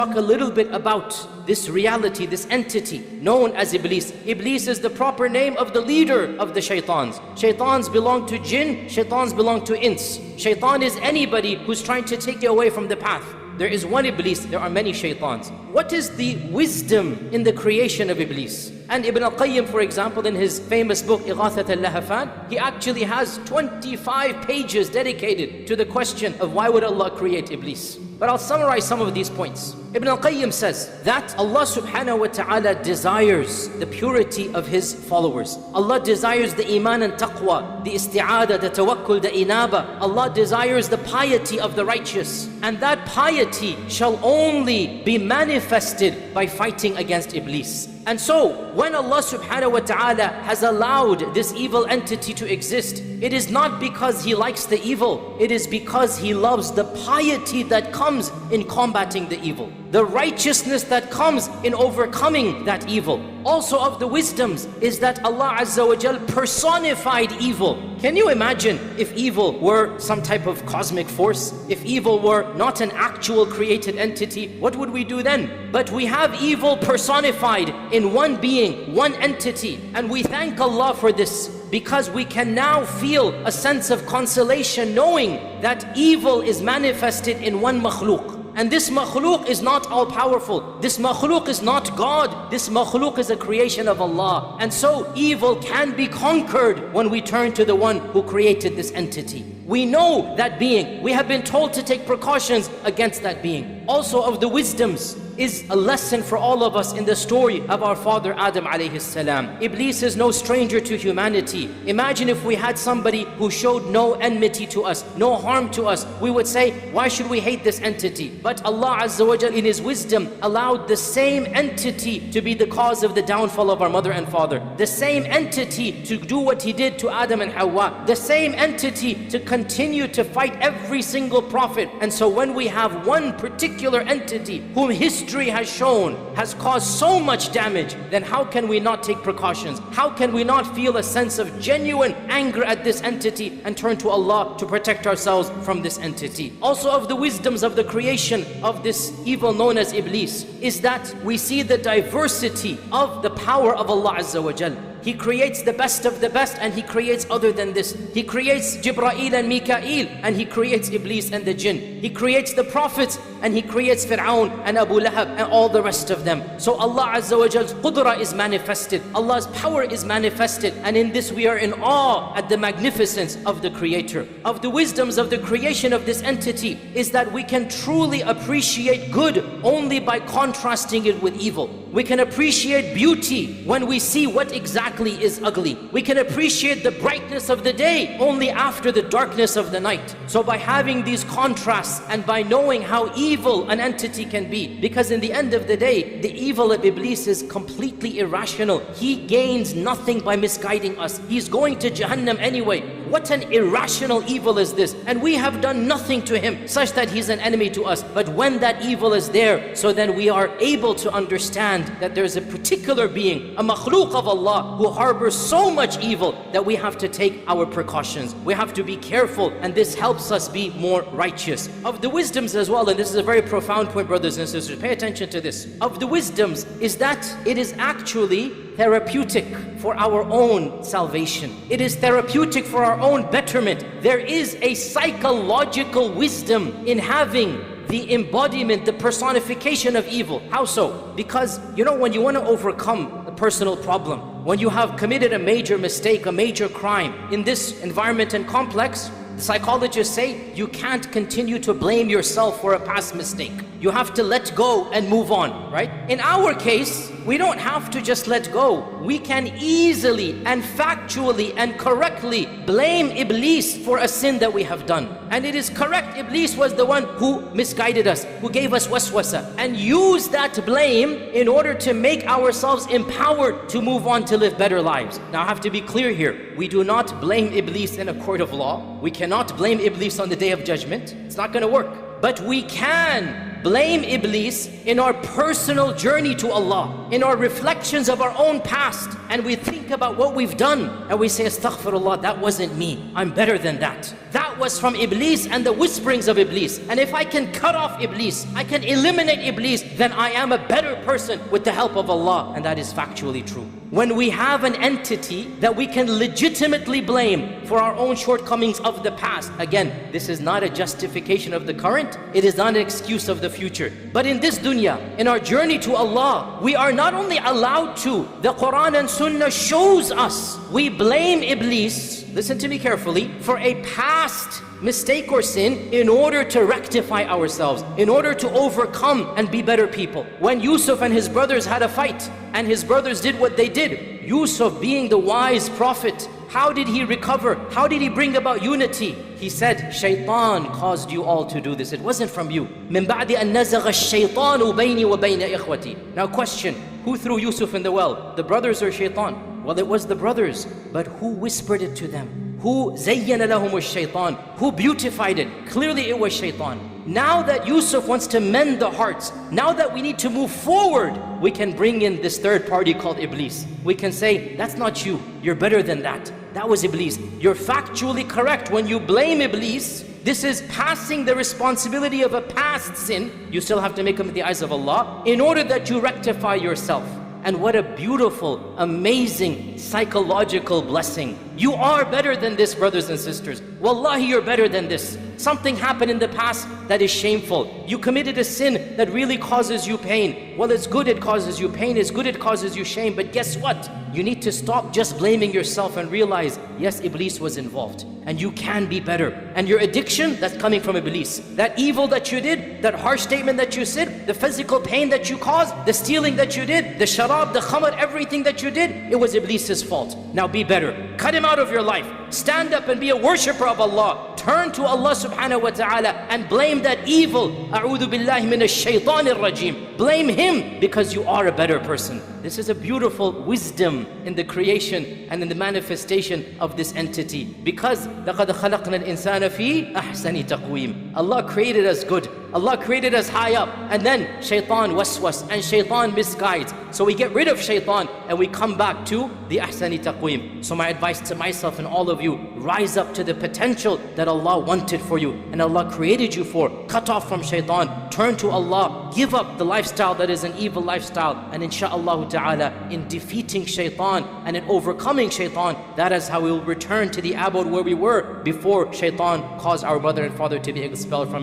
talk a little bit about this reality, this entity known as Iblis. Iblis is the proper name of the leader of the shaitans. Shaitans belong to jinn, shaitans belong to ins. Shaitan is anybody who's trying to take you away from the path. There is one Iblis, there are many shaitans. What is the wisdom in the creation of Iblis? And Ibn al-Qayyim, for example, in his famous book, Ighathat al-Lahafan, he actually has 25 pages dedicated to the question of why would Allah create Iblis. But I'll summarize some of these points. Ibn al-Qayyim says that Allah subhanahu wa ta'ala desires the purity of His followers. Allah desires the iman and taqwa, the isti'adah, the tawakkul, the inaba. Allah desires the piety of the righteous. And that piety shall only be manifested by fighting against Iblis. And so, when Allah subhanahu wa ta'ala has allowed this evil entity to exist, it is not because He likes the evil, it is because He loves the piety that comes in combating the evil, the righteousness that comes in overcoming that evil. Also of the wisdoms is that Allah Azza wa Jal personified evil. Can you imagine if evil were some type of cosmic force? If evil were not an actual created entity, what would we do then? But we have evil personified in one being, one entity. And we thank Allah for this, because we can now feel a sense of consolation knowing that evil is manifested in one makhluk. And this makhluk is not all-powerful. This makhluk is not God. This makhluk is a creation of Allah. And so evil can be conquered when we turn to the one who created this entity. We know that being. We have been told to take precautions against that being. Also of the wisdoms is a lesson for all of us in the story of our father Adam alayhi salam. Iblis is no stranger to humanity. Imagine if we had somebody who showed no enmity to us, no harm to us. We would say, why should we hate this entity? But Allah Azza wa Jal in His wisdom allowed the same entity to be the cause of the downfall of our mother and father. The same entity to do what He did to Adam and Hawa. The same entity to continue to fight every single prophet. And so when we have one particular entity whom history has shown has caused so much damage, then how can we not take precautions? How can we not feel a sense of genuine anger at this entity and turn to Allah to protect ourselves from this entity? Also of the wisdoms of the creation of this evil known as Iblis is that we see the diversity of the power of Allah Azza wa Jal. He creates the best of the best, and He creates other than this. He creates Jibreel and Mikael, and He creates Iblis and the jinn. He creates the prophets, and He creates Fir'aun and Abu Lahab and all the rest of them. So Allah Azza wa Jal's qudra is manifested. Allah's power is manifested. And in this we are in awe at the magnificence of the Creator. Of the wisdoms of the creation of this entity is that we can truly appreciate good only by contrasting it with evil. We can appreciate beauty when we see what exactly is ugly. We can appreciate the brightness of the day only after the darkness of the night. So by having these contrasts and by knowing how evil an entity can be, because in the end of the day, the evil of Iblis is completely irrational. He gains nothing by misguiding us. He's going to Jahannam anyway. What an irrational evil is this? And we have done nothing to him such that he's an enemy to us. But when that evil is there, so then we are able to understand that there's a particular being, a makhluk of Allah, who harbors so much evil that we have to take our precautions. We have to be careful, and this helps us be more righteous. Of the wisdoms as well, and this is a very profound point, brothers and sisters, pay attention to this. Of the wisdoms is that it is actually therapeutic for our own salvation. It is therapeutic for our own betterment. There is a psychological wisdom in having the embodiment, the personification of evil. How so? Because, you know, when you want to overcome a personal problem, when you have committed a major mistake, a major crime, in this environment and complex, psychologists say you can't continue to blame yourself for a past mistake. You have to let go and move on, right? In our case, we don't have to just let go. We can easily and factually and correctly blame Iblis for a sin that we have done. And it is correct, Iblis was the one who misguided us, who gave us waswasa, and use that blame in order to make ourselves empowered to move on to live better lives. Now I have to be clear here. We do not blame Iblis in a court of law. We cannot blame Iblis on the Day of Judgment. It's not going to work. But we can blame Iblis in our personal journey to Allah, in our reflections of our own past, and we think about what we've done, and we say, astaghfirullah, that wasn't me, I'm better than that. That was from Iblis and the whisperings of Iblis. And if I can cut off Iblis, I can eliminate Iblis, then I am a better person with the help of Allah. And that is factually true. When we have an entity that we can legitimately blame for our own shortcomings of the past, again, this is not a justification of the current, it is not an excuse of the future. But in this dunya, in our journey to Allah, we are not only allowed to, the Quran and Sunnah shows us, we blame Iblis, listen to me carefully, for a past mistake or sin in order to rectify ourselves, in order to overcome and be better people. When Yusuf and his brothers had a fight, and his brothers did what they did, Yusuf being the wise prophet, how did he recover? How did he bring about unity? He said, Shaitan caused you all to do this. It wasn't from you. مِن بَعْدِ أَن نَزَغَ الشَّيْطَانُ بَيْنِي وَبَيْنَ إِخْوَتِي. Now question, who threw Yusuf in the well? The brothers or Shaitan? Well, it was the brothers, but who whispered it to them? Who زَيَّنَ لَهُمُ الشَّيْطَانِ? Who beautified it? Clearly it was Shaitan. Now that Yusuf wants to mend the hearts, now that we need to move forward, we can bring in this third party called Iblis. We can say, that's not you, you're better than that. That was Iblis. You're factually correct when you blame Iblis. This is passing the responsibility of a past sin. You still have to make them in the eyes of Allah in order that you rectify yourself. And what a beautiful, amazing, psychological blessing. You are better than this, brothers and sisters. Wallahi, you're better than this. Something happened in the past that is shameful. You committed a sin that really causes you pain. Well, it's good it causes you pain. It's good it causes you shame. But guess what? You need to stop just blaming yourself and realize, yes, Iblis was involved. And you can be better. And your addiction, that's coming from Iblis. That evil that you did, that harsh statement that you said, the physical pain that you caused, the stealing that you did, the sharab, the khamar, everything that you did, it was Iblis's fault. Now be better. Cut him out of your life. Stand up and be a worshipper of Allah. Turn to Allah subhanahu wa ta'ala and blame that evil. A'udhu billahi minash shaitanir rajim. Blame him because you are a better person. This is a beautiful wisdom in the creation and in the manifestation of this entity. Because لَقَدْ خَلَقْنَا الْإِنسَانَ فِي أَحْسَنِ تَقْوِيمٍ. Allah created us good. Allah created us high up. And then shaitan waswas and shaitan misguides. So we get rid of shaitan and we come back to the ahsani taqweem. So my advice to myself and all of you, rise up to the potential that Allah wanted for you and Allah created you for. Cut off from shaitan. Turn to Allah. Give up the lifestyle that is an evil lifestyle. And inshaAllah ta'ala, in defeating shaitan and in overcoming shaitan, that is how we will return to the abode where we were before shaitan caused our mother and father to be expelled from it.